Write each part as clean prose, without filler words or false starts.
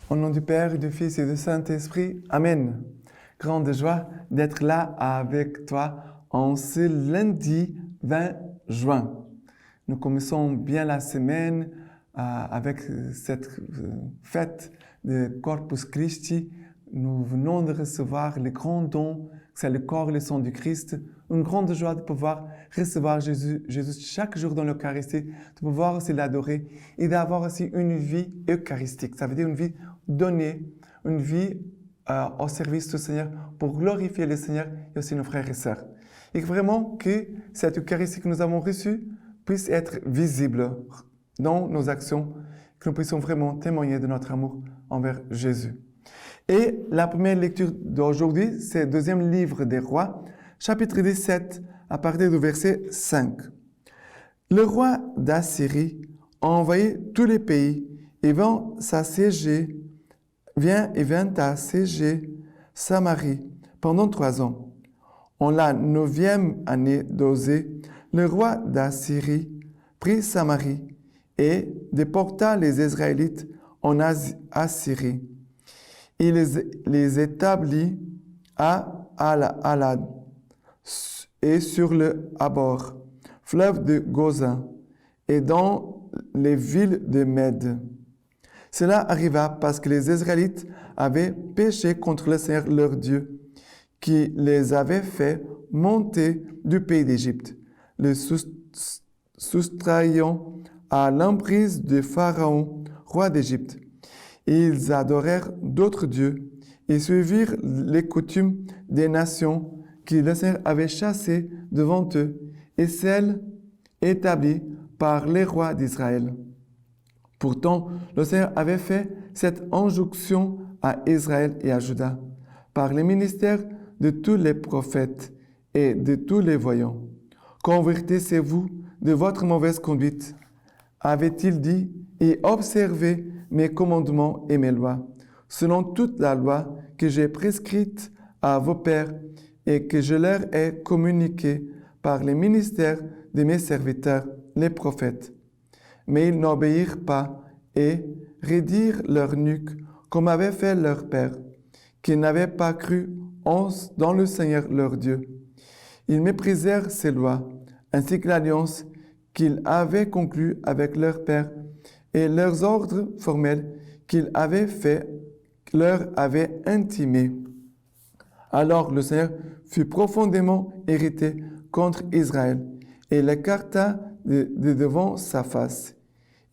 Au nom du Père, du Fils et du Saint-Esprit, Amen. Grande joie d'être là avec toi en ce lundi 20 juin. Nous commençons bien la semaine avec cette fête de Corpus Christi. Nous venons de recevoir les grands dons, c'est le corps et le sang du Christ. Une grande joie de pouvoir recevoir Jésus chaque jour dans l'Eucharistie, de pouvoir aussi l'adorer et d'avoir aussi une vie eucharistique. Ça veut dire une vie donnée, une vie au service du Seigneur pour glorifier le Seigneur et aussi nos frères et sœurs. Et vraiment que cette Eucharistie que nous avons reçue puisse être visible dans nos actions, que nous puissions vraiment témoigner de notre amour envers Jésus. Et la première lecture d'aujourd'hui, c'est le deuxième livre des rois, chapitre 17, à partir du verset 5. Le roi d'Assyrie a envahi tous les pays et vient assiéger Samarie pendant 3 ans. En la 9e année d'Osée, le roi d'Assyrie prit Samarie et déporta les Israélites en Assyrie. Il les établit à Alad et sur le Habor, fleuve de Gozan, et dans les villes de Mède. Cela arriva parce que les Israélites avaient péché contre le Seigneur leur Dieu, qui les avait fait monter du pays d'Égypte, le soustrayant à l'emprise de Pharaon, roi d'Égypte. Ils adorèrent d'autres dieux et suivirent les coutumes des nations que le Seigneur avait chassées devant eux et celles établies par les rois d'Israël. Pourtant, le Seigneur avait fait cette injonction à Israël et à Juda par les ministères de tous les prophètes et de tous les voyants. Convertissez-vous de votre mauvaise conduite, avait-il dit, et observez mes commandements et mes lois, selon toute la loi que j'ai prescrite à vos pères et que je leur ai communiquée par les ministères de mes serviteurs, les prophètes. Mais ils n'obéirent pas et raidirent leur nuque comme avait fait leur père, qui n'avaient pas cru dans le Seigneur leur Dieu. Ils méprisèrent ses lois, ainsi que l'alliance qu'ils avaient conclue avec leur père et leurs ordres formels qu'il avait fait, leur avait intimés. Alors le Seigneur fut profondément irrité contre Israël et l'écarta de devant sa face.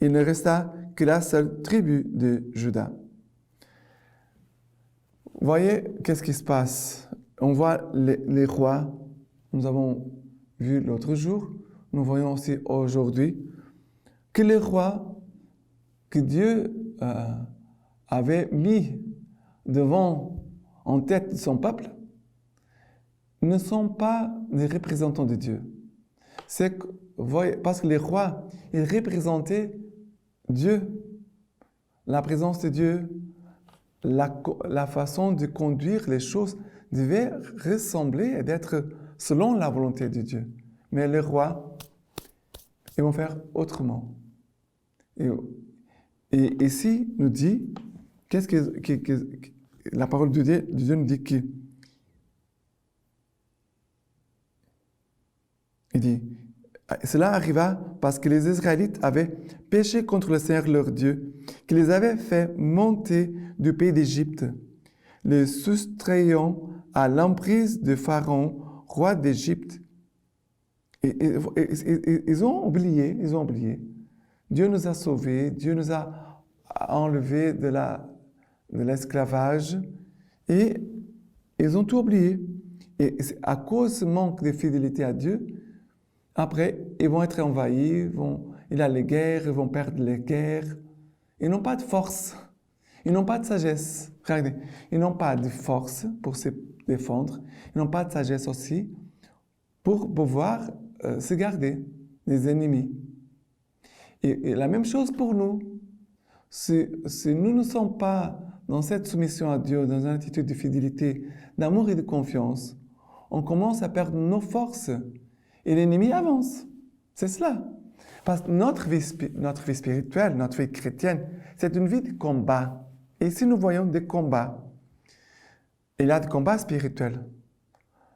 Il ne resta que la seule tribu de Juda. Vous voyez, qu'est-ce qui se passe? On voit les rois, nous avons vu l'autre jour, nous voyons aussi aujourd'hui, que les rois que Dieu avait mis en tête de son peuple ne sont pas des représentants de Dieu. Parce que les rois, ils représentaient Dieu, la présence de Dieu, la façon de conduire les choses devait ressembler et d'être selon la volonté de Dieu. Mais les rois, ils vont faire autrement. Et ici, nous dit, qu'est-ce que la parole de Dieu nous dit qui? Il dit, cela arriva parce que les Israélites avaient péché contre le Seigneur leur Dieu, qui les avait fait monter du pays d'Égypte, les soustrayant à l'emprise de Pharaon, roi d'Égypte. Ils ont oublié. Dieu nous a sauvés, Dieu nous a enlevés de l'esclavage et ils ont tout oublié. Et à cause du manque de fidélité à Dieu, après, ils vont être envahis, il y a les guerres, ils vont perdre les guerres. Ils n'ont pas de force, ils n'ont pas de sagesse. Regardez, ils n'ont pas de force pour se défendre, ils n'ont pas de sagesse aussi pour pouvoir se garder des ennemis. Et la même chose pour nous. Si nous ne sommes pas dans cette soumission à Dieu, dans une attitude de fidélité, d'amour et de confiance, on commence à perdre nos forces et l'ennemi avance. C'est cela. Parce que notre vie spirituelle, notre vie chrétienne, c'est une vie de combat. Et ici, nous voyons des combats. Il y a des combats spirituels.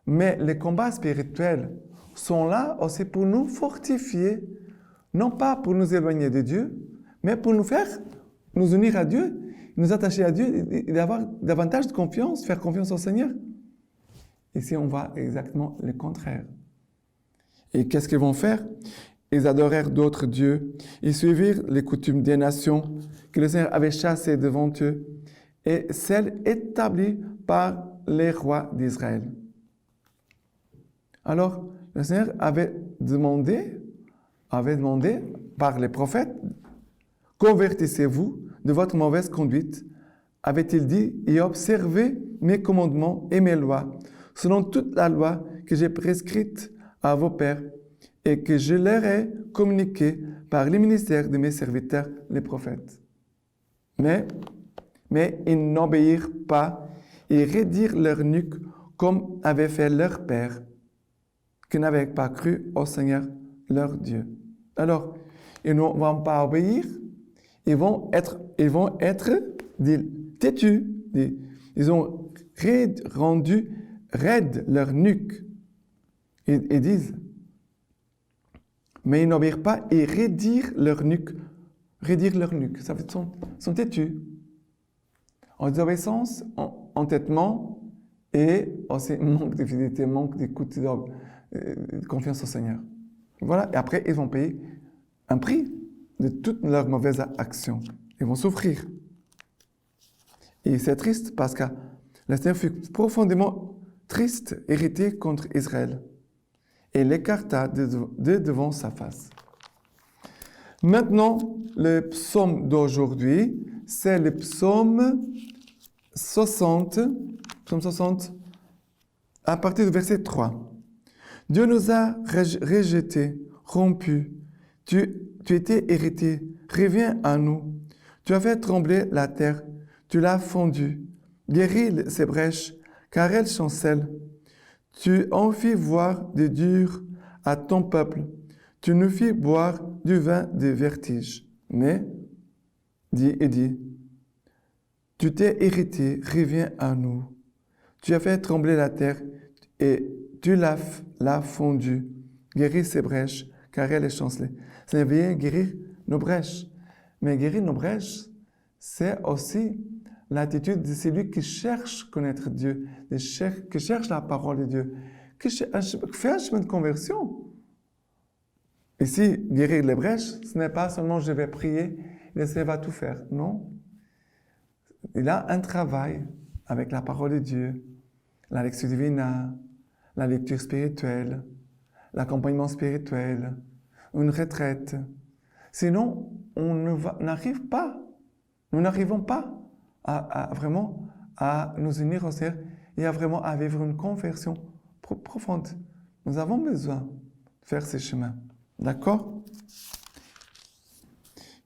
Mais les combats spirituels sont là aussi pour nous fortifier, non pas pour nous éloigner de Dieu, mais pour nous faire nous unir à Dieu, nous attacher à Dieu et avoir davantage de confiance, faire confiance au Seigneur. Ici, on voit exactement le contraire. Et qu'est-ce qu'ils vont faire? Ils adorèrent d'autres dieux, ils suivirent les coutumes des nations que le Seigneur avait chassées devant eux et celles établies par les rois d'Israël. Alors, le Seigneur avait demandé par les prophètes, « Convertissez-vous de votre mauvaise conduite, avait-il dit, et observez mes commandements et mes lois, selon toute la loi que j'ai prescrite à vos pères et que je leur ai communiquée par les ministères de mes serviteurs, les prophètes. » Mais ils n'obéirent pas et raidirent leur nuque comme avait fait leur père, qui n'avaient pas cru au Seigneur leur Dieu. Alors, ils ne vont pas obéir, ils vont être têtus. Ils ont rendu raide leur nuque. Ils disent, mais ils n'obéirent pas et raidirent leur nuque. Raidir leur nuque, ça veut dire sont têtus. En désobéissance, entêtement et aussi manque de fidélité, manque d'écoute, de confiance au Seigneur. Voilà, et après, ils vont payer un prix de toutes leurs mauvaises actions. Ils vont souffrir. Et c'est triste parce que le Seigneur fut profondément triste, irrité contre Israël et l'écarta de devant sa face. Maintenant, le psaume d'aujourd'hui, c'est le psaume 60, à partir du verset 3. Dieu nous a rejetés, rompus. Tu étais irrité, reviens à nous. Tu as fait trembler la terre, tu l'as fondue. Guéris ses brèches, car elles chancellent. Tu en fis voir des durs à ton peuple. Tu nous fis boire du vin de vertige. Mais, dit, tu t'es irrité, reviens à nous. Tu as fait trembler la terre et tu l'as fondue. Guéris ses brèches, car elle est chancelée. Ça vient guérir nos brèches. Mais guérir nos brèches, c'est aussi l'attitude de celui qui cherche à connaître Dieu, qui cherche la parole de Dieu, qui fait un chemin de conversion. Ici, guérir les brèches, ce n'est pas seulement je vais prier, le Seigneur va tout faire. Non. Il a un travail avec la parole de Dieu, la lecture divina, la lecture spirituelle, l'accompagnement spirituel, une retraite. Sinon, nous n'arrivons pas à vraiment à nous unir au Seigneur et à vraiment à vivre une conversion profonde. Nous avons besoin de faire ces chemins. D'accord?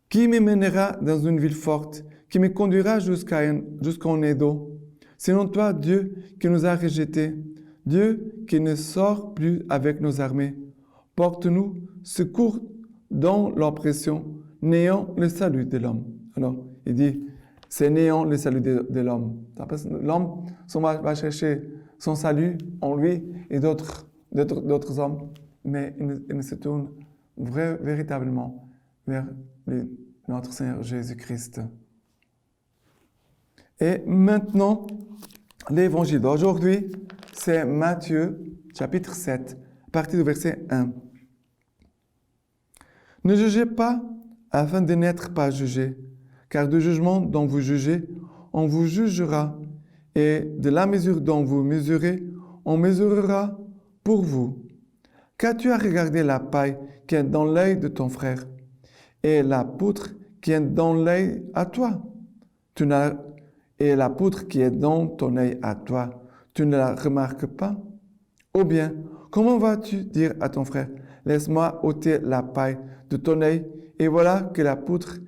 Qui me mènera dans une ville forte, qui me conduira jusqu'en Édom? Sinon toi, Dieu qui nous a rejetés, Dieu qui ne sort plus avec nos armées. Porte-nous secours dans l'oppression, néant le salut de l'homme. Alors, il dit, c'est néant le salut de l'homme. L'homme va chercher son salut en lui et d'autres hommes, mais il ne se tourne véritablement vers notre Seigneur Jésus-Christ. Et maintenant, l'évangile d'aujourd'hui, c'est Matthieu, chapitre 7, à partir du verset 1. Ne jugez pas afin de n'être pas jugés, car du jugement dont vous jugez, on vous jugera, et de la mesure dont vous mesurez, on mesurera pour vous. Qu'as-tu à regarder la paille qui est dans l'œil de ton frère, et la poutre qui est dans l'œil à toi? Et la poutre qui est dans ton œil à toi, tu ne la remarques pas? Ou bien, comment vas-tu dire à ton frère, laisse-moi ôter la paille de ton œil, et voilà que la poutre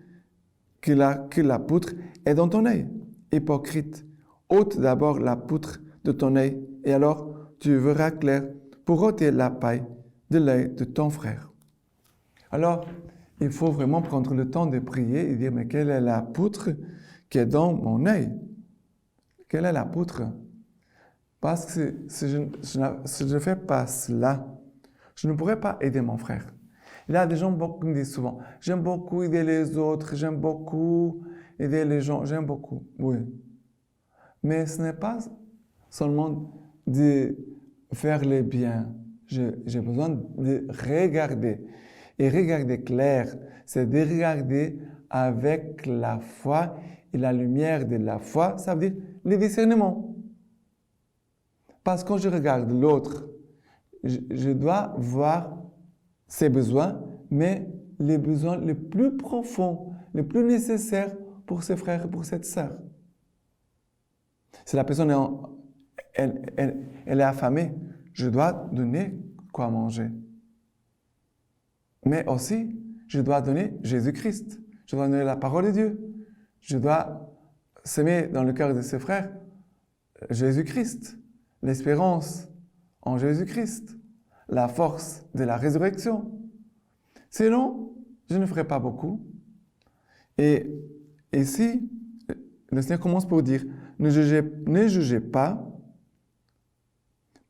est dans ton œil? Hypocrite, ôte d'abord la poutre de ton œil, et alors tu verras clair pour ôter la paille de l'œil de ton frère. Alors, il faut vraiment prendre le temps de prier et dire, mais quelle est la poutre qui est dans mon œil. Quelle est la poutre? Parce que si je ne fais pas cela, je ne pourrais pas aider mon frère. Il y a des gens qui me disent souvent, j'aime beaucoup aider les autres, j'aime beaucoup aider les gens, j'aime beaucoup. Oui. Mais ce n'est pas seulement de faire les biens. J'ai besoin de regarder. Et regarder clair, c'est de regarder avec la foi et la lumière de la foi, ça veut dire le discernement. Parce que quand je regarde l'autre, je dois voir ses besoins, mais les besoins les plus profonds, les plus nécessaires pour ses frères et pour cette sœur. Si la personne elle est affamée, je dois donner quoi manger. Mais aussi, je dois donner Jésus-Christ. Je dois donner la parole de Dieu. Je dois semer dans le cœur de ses frères Jésus-Christ, l'espérance en Jésus-Christ, la force de la résurrection. Sinon, je ne ferai pas beaucoup. Et ici, le Seigneur commence pour dire, ne jugez pas,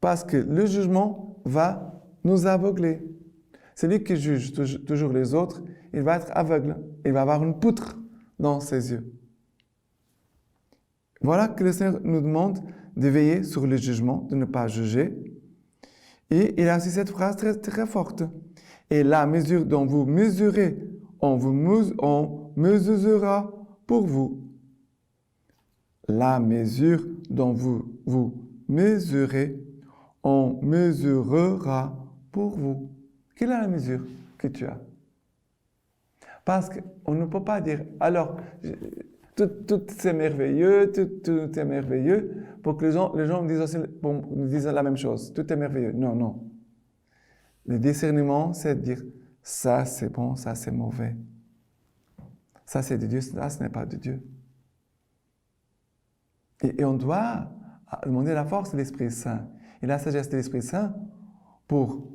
parce que le jugement va nous aveugler. Celui qui juge toujours les autres, il va être aveugle. Il va avoir une poutre dans ses yeux. Voilà que le Seigneur nous demande de veiller sur le jugement, de ne pas juger. Et il a aussi cette phrase très, très forte. Et la mesure dont vous mesurez, on mesurera pour vous. La mesure dont vous mesurez, on mesurera pour vous. Quelle est la mesure que tu as? Parce qu'on ne peut pas dire, alors, tout c'est merveilleux, tout est merveilleux, pour que les gens nous disent la même chose. Tout est merveilleux. Non, non. Le discernement, c'est de dire, ça c'est bon, ça c'est mauvais. Ça c'est de Dieu, ça ce n'est pas de Dieu. Et on doit demander la force de l'Esprit Saint et la sagesse de l'Esprit Saint pour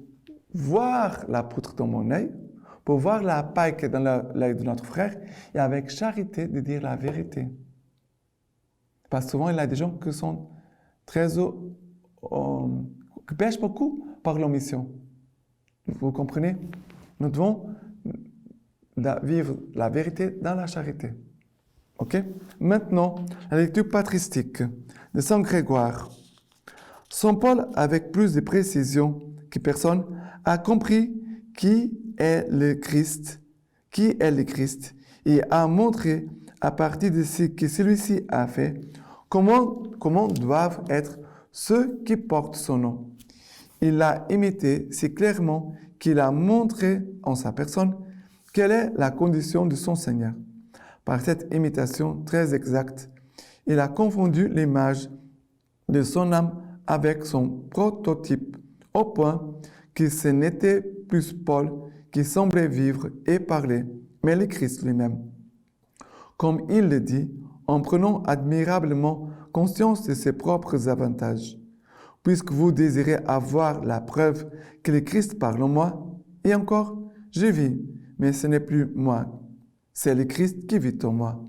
voir la poutre dans mon œil, pour voir la paille qui est dans l'œil de notre frère, et avec charité de dire la vérité. Parce que souvent, il y a des gens qui sont qui pêchent beaucoup par l'omission. Vous comprenez? Nous devons vivre la vérité dans la charité. Ok? Maintenant, la lecture patristique de Saint Grégoire. Saint Paul, avec plus de précision que personne, a compris qui est le Christ, et a montré à partir de ce que celui-ci a fait, comment doivent être ceux qui portent son nom. Il l'a imité si clairement qu'il a montré en sa personne quelle est la condition de son Seigneur. Par cette imitation très exacte, il a confondu l'image de son âme avec son prototype, au point que ce n'était plus Paul qui semblait vivre et parler, mais le Christ lui-même. Comme il le dit, en prenant admirablement conscience de ses propres avantages. Puisque vous désirez avoir la preuve que le Christ parle en moi, et encore, je vis, mais ce n'est plus moi, c'est le Christ qui vit en moi.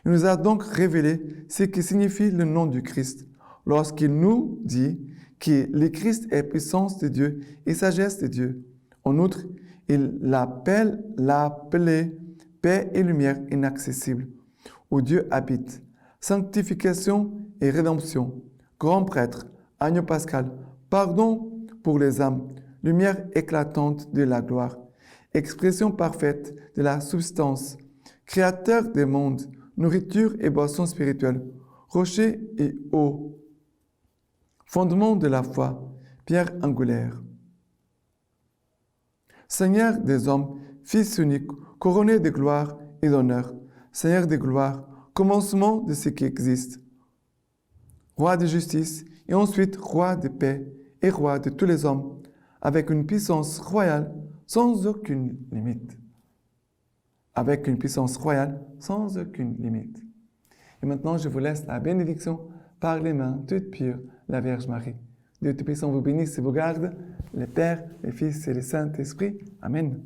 Il nous a donc révélé ce que signifie le nom du Christ, lorsqu'il nous dit que le Christ est puissance de Dieu et sagesse de Dieu. En outre, il l'appelait paix et lumière inaccessible, où Dieu habite, sanctification et rédemption, grand prêtre, agneau pascal, pardon pour les âmes, lumière éclatante de la gloire, expression parfaite de la substance, créateur des mondes, nourriture et boisson spirituelle, rocher et eau, fondement de la foi, pierre angulaire. Seigneur des hommes, Fils unique, couronné de gloire et d'honneur, Seigneur de gloire, commencement de ce qui existe, Roi de justice et ensuite Roi de paix et Roi de tous les hommes, avec une puissance royale sans aucune limite. Avec une puissance royale sans aucune limite. Et maintenant, je vous laisse la bénédiction par les mains toutes pures, la Vierge Marie. Dieu Tout-Puissant vous bénisse et vous garde, le Père, le Fils et le Saint-Esprit. Amen.